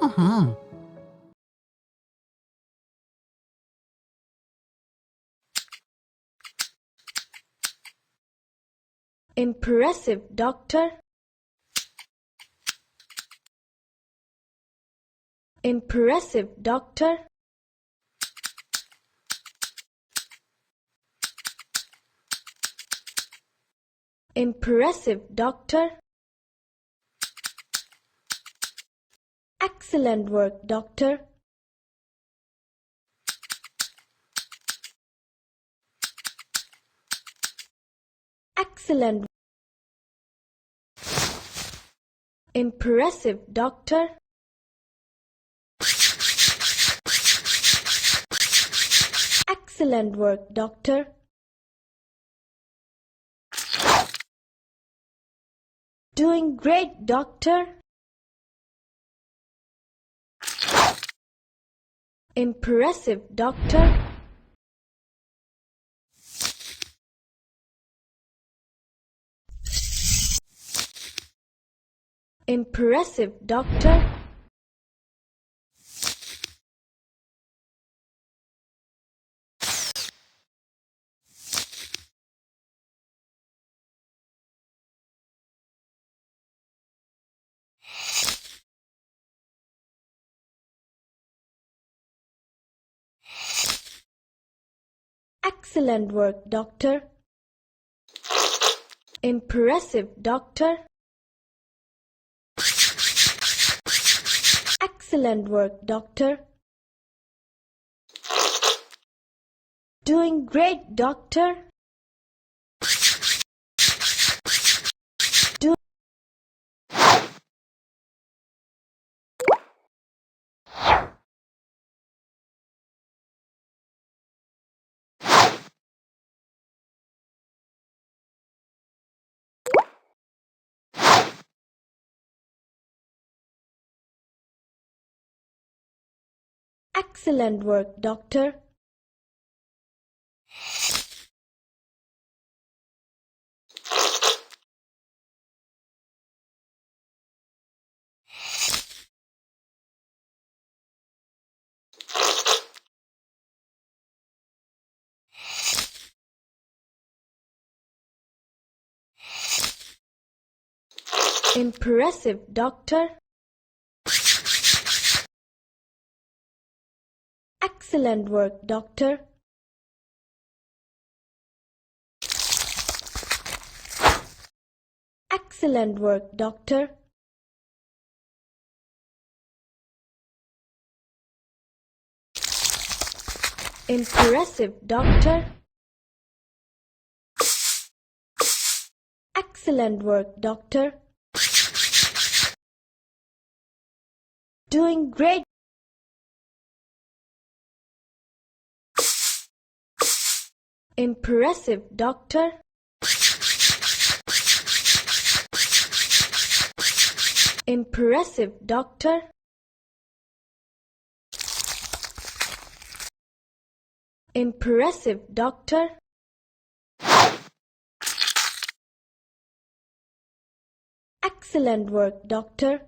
Uh-huh. Impressive, doctor. Impressive, doctor. Impressive, doctor. Excellent work, doctor. Excellent. Impressive, doctor. Excellent work, doctor. Doing great, doctor. Impressive, doctor. Impressive, doctor. Excellent work, doctor. Impressive, doctor. Excellent work, doctor. Doing great, doctor. Do Excellent work, doctor. Impressive, doctor. Excellent work, doctor. Excellent work, doctor. Impressive, doctor. Excellent work, doctor. Doing great. Impressive, doctor. Impressive, doctor. Impressive, doctor. Excellent work, doctor.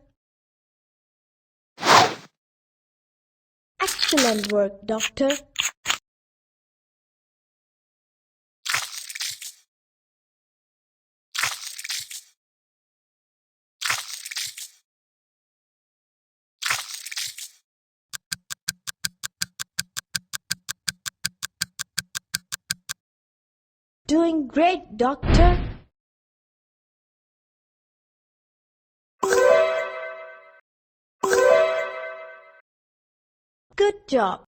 Excellent work, doctor. Doing great, doctor. Good job.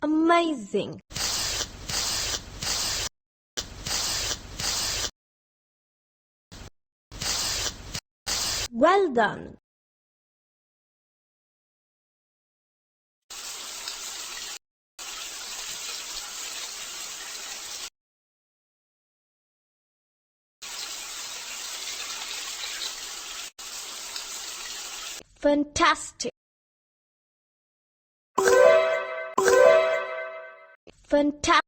Amazing. Well done. fantastic, fantastic,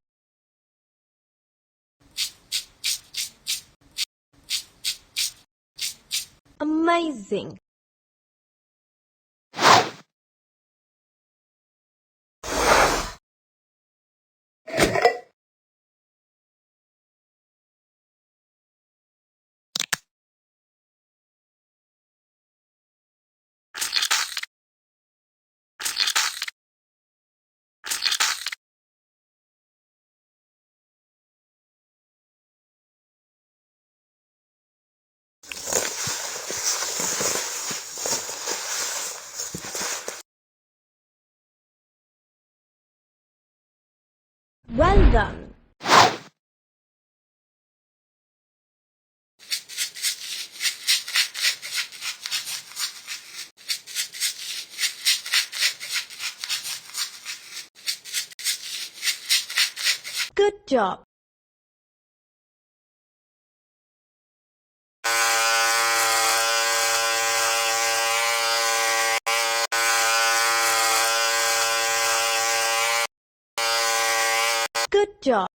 amazing, well done, good job, good job,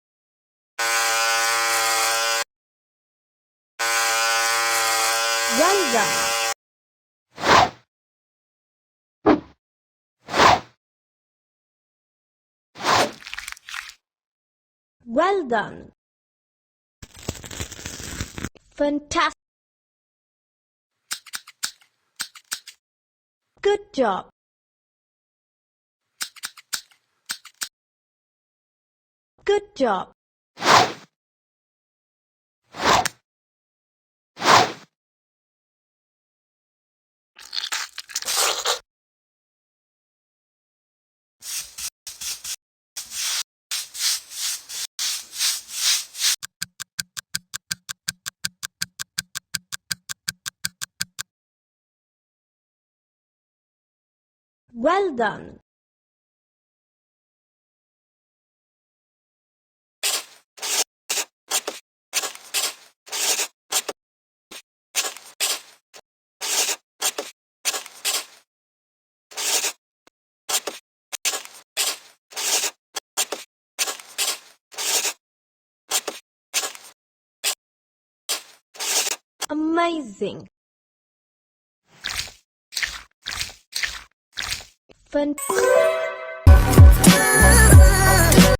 well done, well done, fantastic, good job, good job, well done, amazing, fantastic.